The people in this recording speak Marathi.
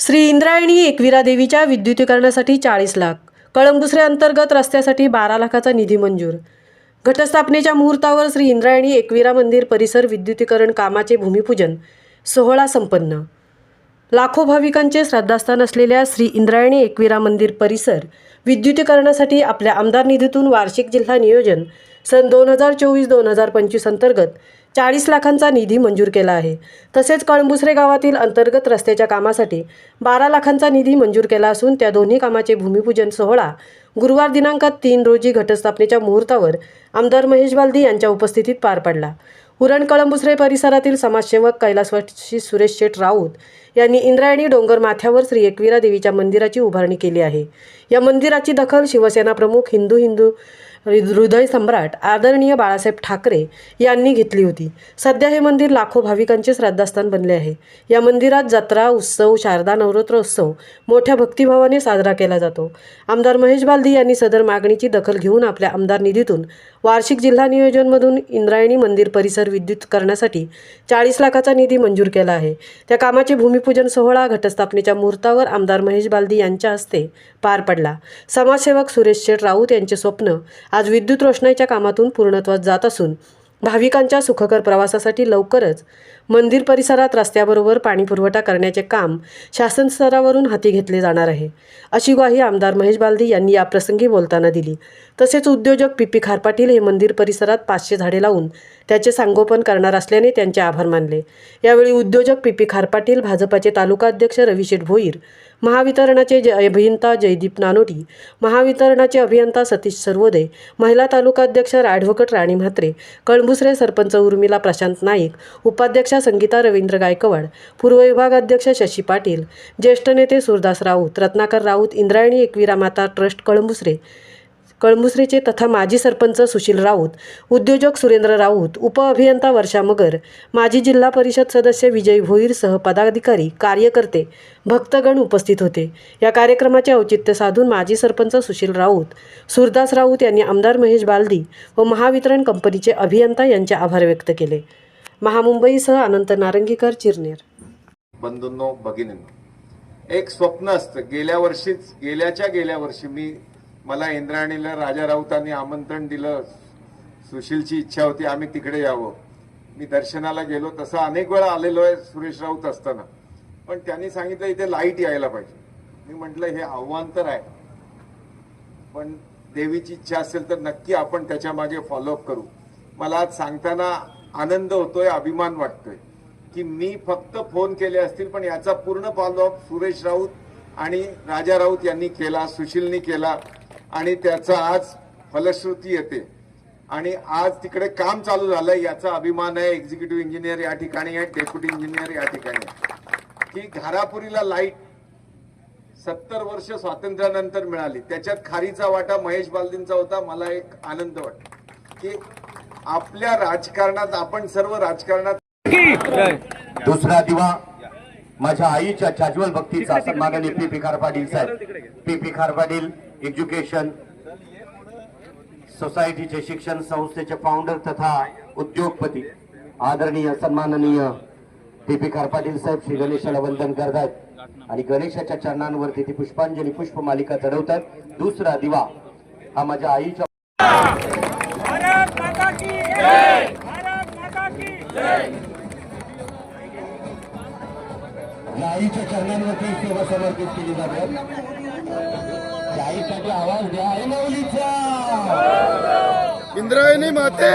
श्री इंद्रायणी एकविरा देवीच्या विद्युतीकरणासाठी 40 लाख, कळंबुसरे अंतर्गत रस्त्यासाठी 12 लाखाचा निधी मंजूर। घटस्थापनेच्या मुहूर्तावर श्री इंद्रायणी एकविरा मंदिर परिसर विद्युतीकरण कामाचे भूमिपूजन सोहळा संपन्न। लाखो भाविकांचे श्रद्धास्थान असलेल्या श्री इंद्रायणी एकविरा मंदिर परिसर विद्युतीकरणासाठी आपल्या आमदार निधीतून वार्षिक जिल्हा नियोजन सन 2024-2025 अंतर्गत 40 लाखांचा निधी मंजूर केला आहे। तसेच कळंबुसरे गावातील अंतर्गत रस्त्याच्या कामासाठी 12 लाखांचा निधी मंजूर केला असून त्या दोन्ही कामाचे भूमिपूजन सोहळा गुरुवार दिनांक 3 रोजी घटस्थापनेच्या मुहूर्तावर आमदार महेश बालदी यांच्या उपस्थितीत पार पडला। उरण कळंबुसरे परिसरातील समाजसेवक कैलासवासी सुरेश शेठ राऊत यांनी इंद्रायणी डोंगर माथ्यावर श्री एकविरा देवीच्या मंदिराची उभारणी केली आहे। या मंदिराची दखल शिवसेना प्रमुख हिंदू हृदय सम्राट आदरणीय बाळासाहेब ठाकरे यांनी घेतली होती। सध्या हे मंदिर लाखो भाविकांचे श्रद्धास्थान बनले आहे। या मंदिरात जत्रा उत्सव, शारदा नवरात्र उत्सव मोठ्या भक्तिभावाने साजरा केला जातो। आमदार महेश बालदी यांनी सदर मागणीची दखल घेऊन आपल्या आमदार निधीतून वार्षिक जिल्हा नियोजनमधून इंद्रायणी मंदिर परिसर विद्युत करण्यासाठी 40 लाखाचा निधी मंजूर केला आहे। त्या कामाचे भूमिपूजन सोहळा घटस्थापनेच्या मुहूर्तावर आमदार महेश बालदी यांच्या हस्ते पार पडला। समाजसेवक सुरेश शेठ राऊत यांचे स्वप्न आज विद्युत रोषणाईच्या कामातून पूर्णत्वास जात असून भाविकांच्या सुखकर प्रवासासाठी लवकरच मंदिर परिसरात रस्त्याबरोबर पाणी पुरवठा करण्याचे काम शासन स्तरावरून हाती घेतले जाणार आहे, अशी ग्वाही आमदार महेश बालदी यांनी या प्रसंगी बोलताना दिली। तसेच उद्योजक पी खारपाटील हे मंदिर परिसरात 500 झाडे लावून त्याचे संगोपन करणार असल्याने त्यांचे आभार मानले। यावेळी उद्योजक पी खारपाटील, भाजपाचे तालुका अध्यक्ष रविशेठ भोईर, महावितरणाचे अभियंता जयदीप नानोटी, महावितरणाचे अभियंता सतीश सर्वोदे, महिला तालुका अध्यक्ष ॲडव्होकेट राणी म्हात्रे, कळंबुसरे सरपंच उर्मिला प्रशांत नाईक, उपाध्यक्षा संगीता रवींद्र गायकवाड, पूर्व विभाग अध्यक्ष शशी पाटील, ज्येष्ठ नेते सुरदास राऊत, रत्नाकर राऊत, इंद्रायणी एकविरा माता ट्रस्ट कळंबुसरेचे तथा माजी सरपंच सुशील राऊत, उद्योजक सुरेंद्र राऊत, उपअभियंता वर्षा मगर, माजी जिल्हा परिषद सदस्य विजय भोईर सह पदाधिकारी, कार्यकर्ते, भक्तगण उपस्थित होते। या कार्यक्रमाचे औचित्य साधून माजी सरपंच सुशील राऊत, सुरदास राऊत यांनी आमदार महेश बालदी व महावितरण कंपनीचे अभियंता यांचे आभार व्यक्त केले। महामुंबईसह अनंत नारंगीकर, चिरनेर। बंधूंनो, भगिनींनो, एक स्वप्न असतं। गेल्या वर्षी मला इंद्रायणीला राजा राऊतांनी आमंत्रण दिलं। सुशीलची इच्छा होती आम्ही तिकडे यावं। मी दर्शनाला गेलो, तसं अनेक वेळा आलेलो आहे सुरेश राऊत असताना, पण त्यांनी सांगितलं इथे लाईट यायला पाहिजे। मी म्हटलं हे आव्हान तर आहे, पण देवीची इच्छा असेल तर नक्की आपण त्याच्या मागे फॉलोअप करू। मला आज सांगताना आनंद होतोय, अभिमान वाटतोय की मी फक्त फोन केले असतील, पण याचा पूर्ण फॉलोअप सुरेश राऊत आणि राजा राऊत यांनी केला, सुशीलनी केला आणि त्याचा आज फलश्रुती येते। आणि आज तिकडे काम चालू झालंय याचा अभिमान आहे। एक्झिक्युटिव्ह इंजिनियर या ठिकाणी आहे, डेप्युटी इंजिनियर या ठिकाणी आहे। की घारापुरीला लाईट 70 वर्ष स्वातंत्र्यानंतर मिळाली, त्याच्यात खारीचा वाटा महेश बालदींचा होता। मला एक आनंद वाटतो की आपल्या राजकारणात, आपण सर्व राजकारणात दुसरा दिवा माझ्या आईच्या चाजवल भक्तीचा सन्माननीय पी खारपाटील साहेब, पी खारपाटील एज्युकेशन सोसायटीचे शिक्षण संस्थेचे फाउंडर तथा उद्योगपती आदरणीय सन्माननीय पी खारपाटील साहेब श्री गणेशाला वंदन करतात आणि गणेशाच्या चरणांवरती ती पुष्पांजली पुष्पमालिका चढवतात। दुसरा दिवा हा माझ्या आईच्या आईच्या चरणांवरती सेवा समर्पित केली जाते। आईसाठी आवाज द्या, आई माऊलीचा, इंद्रायणी माते।